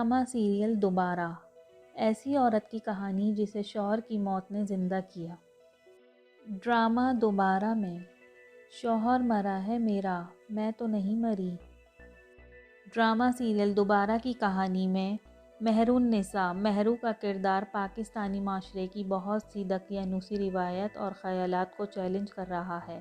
Drama serial دوبارہ، ایسی عورت کی کہانی جسے شوہر کی موت نے زندہ کیا۔ ڈرامہ دوبارہ میں شوہر مرا ہے میرا، میں تو نہیں مری۔ ڈرامہ سیریل دوبارہ کی کہانی میں مہر النساء مہرو کا کردار پاکستانی معاشرے کی بہت سی دقیانوسی روایات اور خیالات کو چیلنج کر رہا ہے۔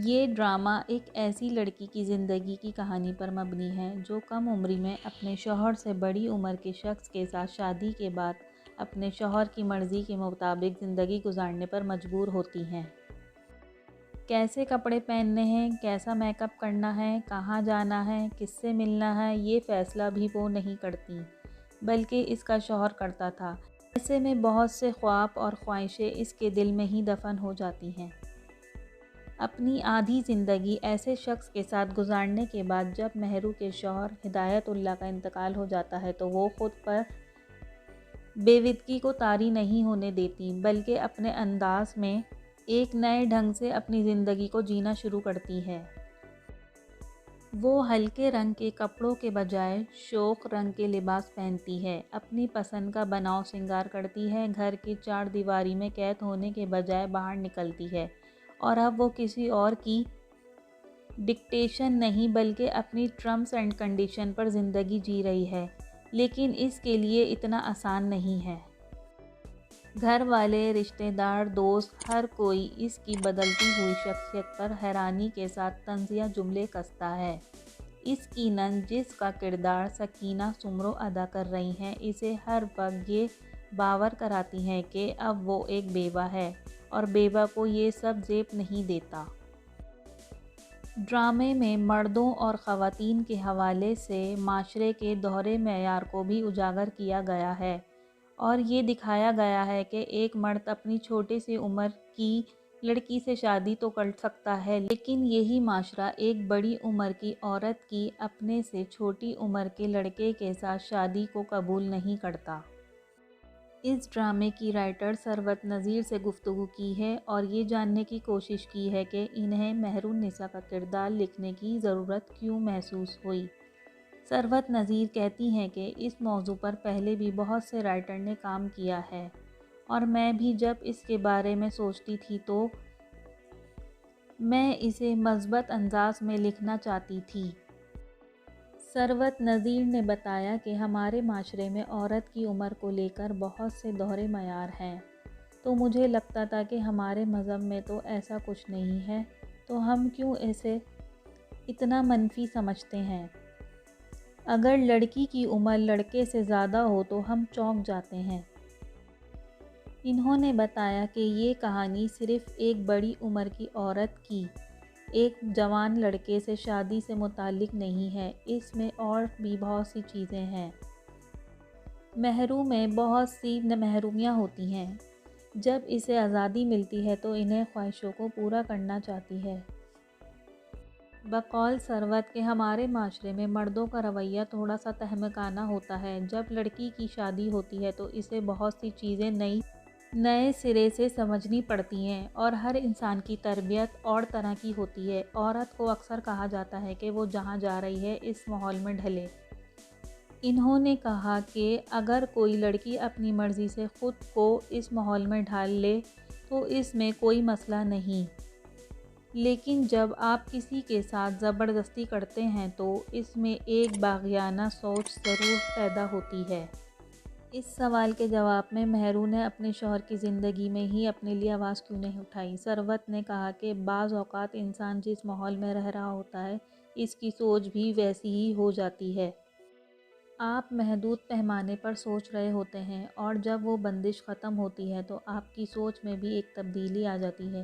یہ ڈرامہ ایک ایسی لڑکی کی زندگی کی کہانی پر مبنی ہے جو کم عمری میں اپنے شوہر سے بڑی عمر کے شخص کے ساتھ شادی کے بعد اپنے شوہر کی مرضی کے مطابق زندگی گزارنے پر مجبور ہوتی ہیں۔ کیسے کپڑے پہننے ہیں، کیسا میک اپ کرنا ہے، کہاں جانا ہے، کس سے ملنا ہے، یہ فیصلہ بھی وہ نہیں کرتی بلکہ اس کا شوہر کرتا تھا۔ ایسے میں بہت سے خواب اور خواہشیں اس کے دل میں ہی دفن ہو جاتی ہیں۔ اپنی آدھی زندگی ایسے شخص کے ساتھ گزارنے کے بعد جب مہرو کے شوہر ہدایت اللہ کا انتقال ہو جاتا ہے تو وہ خود پر بےودگی کو طاری نہیں ہونے دیتی بلکہ اپنے انداز میں ایک نئے ڈھنگ سے اپنی زندگی کو جینا شروع کرتی ہے۔ وہ ہلکے رنگ کے کپڑوں کے بجائے شوخ رنگ کے لباس پہنتی ہے، اپنی پسند کا بناؤ سنگار کرتی ہے، گھر کی چار دیواری میں قید ہونے کے بجائے باہر نکلتی ہے اور اب وہ کسی اور کی ڈکٹیشن نہیں بلکہ اپنی ٹرمز اینڈ کنڈیشن پر زندگی جی رہی ہے، لیکن اس کے لیے اتنا آسان نہیں ہے۔ گھر والے، رشتہ دار، دوست، ہر کوئی اس کی بدلتی ہوئی شخصیت پر حیرانی کے ساتھ طنزیہ جملے کستا ہے۔ اس کی نند جس کا کردار سکینہ سمرو ادا کر رہی ہیں، اسے ہر وقت یہ باور کراتی ہیں کہ اب وہ ایک بیوہ ہے اور بیوہ کو یہ سب زیب نہیں دیتا۔ ڈرامے میں مردوں اور خواتین کے حوالے سے معاشرے کے دوہرے معیار کو بھی اجاگر کیا گیا ہے اور یہ دکھایا گیا ہے کہ ایک مرد اپنی چھوٹی سی عمر کی لڑکی سے شادی تو کر سکتا ہے لیکن یہی معاشرہ ایک بڑی عمر کی عورت کی اپنے سے چھوٹی عمر کے لڑکے کے ساتھ شادی کو قبول نہیں کرتا۔ اس ڈرامے کی رائٹر ثروت نذیر سے گفتگو کی ہے اور یہ جاننے کی کوشش کی ہے کہ انہیں مہر النساء کا کردار لکھنے کی ضرورت کیوں محسوس ہوئی۔ ثروت نذیر کہتی ہیں کہ اس موضوع پر پہلے بھی بہت سے رائٹر نے کام کیا ہے اور میں بھی جب اس کے بارے میں سوچتی تھی تو میں اسے مثبت انداز میں لکھنا چاہتی تھی۔ ثروت نذیر نے بتایا کہ ہمارے معاشرے میں عورت کی عمر کو لے کر بہت سے دوہرے معیار ہیں، تو مجھے لگتا تھا کہ ہمارے مذہب میں تو ایسا کچھ نہیں ہے، تو ہم کیوں اسے اتنا منفی سمجھتے ہیں؟ اگر لڑکی کی عمر لڑکے سے زیادہ ہو تو ہم چونک جاتے ہیں۔ انہوں نے بتایا کہ یہ کہانی صرف ایک بڑی عمر کی عورت کی ایک جوان لڑکے سے شادی سے متعلق نہیں ہے، اس میں اور بھی بہت سی چیزیں ہیں۔ مہرو میں بہت سی محرومیاں ہوتی ہیں۔ جب اسے آزادی ملتی ہے تو انہیں خواہشوں کو پورا کرنا چاہتی ہے۔ بقول ثروت کہ ہمارے معاشرے میں مردوں کا رویہ تھوڑا سا تہمکانہ ہوتا ہے۔ جب لڑکی کی شادی ہوتی ہے تو اسے بہت سی چیزیں نئے سرے سے سمجھنی پڑتی ہیں اور ہر انسان کی تربیت اور طرح کی ہوتی ہے۔ عورت کو اکثر کہا جاتا ہے کہ وہ جہاں جا رہی ہے اس ماحول میں ڈھلے۔ انہوں نے کہا کہ اگر کوئی لڑکی اپنی مرضی سے خود کو اس ماحول میں ڈھال لے تو اس میں کوئی مسئلہ نہیں، لیکن جب آپ کسی کے ساتھ زبردستی کرتے ہیں تو اس میں ایک باغیانہ سوچ ضرور پیدا ہوتی ہے۔ اس سوال کے جواب میں مہرو نے اپنے شوہر کی زندگی میں ہی اپنے لیے آواز کیوں نہیں اٹھائی؟ ثروت نے کہا کہ بعض اوقات انسان جس ماحول میں رہ رہا ہوتا ہے اس کی سوچ بھی ویسی ہی ہو جاتی ہے۔ آپ محدود پیمانے پر سوچ رہے ہوتے ہیں اور جب وہ بندش ختم ہوتی ہے تو آپ کی سوچ میں بھی ایک تبدیلی آ جاتی ہے۔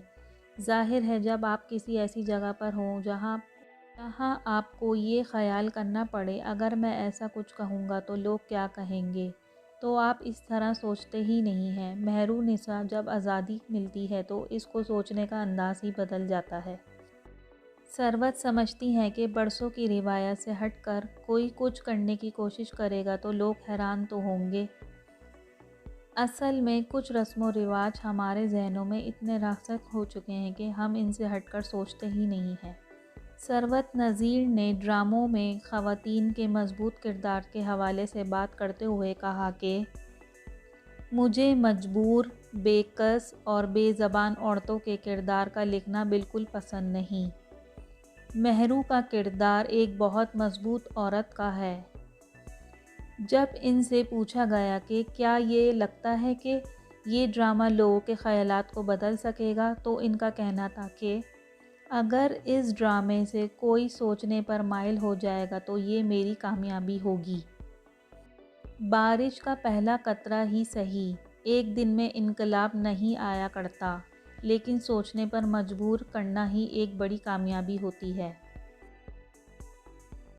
ظاہر ہے جب آپ کسی ایسی جگہ پر ہوں جہاں آپ کو یہ خیال کرنا پڑے اگر میں ایسا کچھ کہوں گا تو لوگ کیا کہیں گے، تو آپ اس طرح سوچتے ہی نہیں ہیں۔ مہر النساء جب آزادی ملتی ہے تو اس کو سوچنے کا انداز ہی بدل جاتا ہے۔ ثروت سمجھتی ہیں کہ برسوں کی روایت سے ہٹ کر کوئی کچھ کرنے کی کوشش کرے گا تو لوگ حیران تو ہوں گے۔ اصل میں کچھ رسم و رواج ہمارے ذہنوں میں اتنے راسخ ہو چکے ہیں کہ ہم ان سے ہٹ کر سوچتے ہی نہیں ہیں۔ ثروت نذیر نے ڈراموں میں خواتین کے مضبوط کردار کے حوالے سے بات کرتے ہوئے کہا کہ مجھے مجبور، بے کس اور بے زبان عورتوں کے کردار کا لکھنا بالکل پسند نہیں۔ مہرو کا کردار ایک بہت مضبوط عورت کا ہے۔ جب ان سے پوچھا گیا کہ کیا یہ لگتا ہے کہ یہ ڈرامہ لوگوں کے خیالات کو بدل سکے گا، تو ان کا کہنا تھا کہ اگر اس ڈرامے سے کوئی سوچنے پر مائل ہو جائے گا تو یہ میری کامیابی ہوگی۔ بارش کا پہلا قطرہ ہی سہی، ایک دن میں انقلاب نہیں آیا کرتا، لیکن سوچنے پر مجبور کرنا ہی ایک بڑی کامیابی ہوتی ہے۔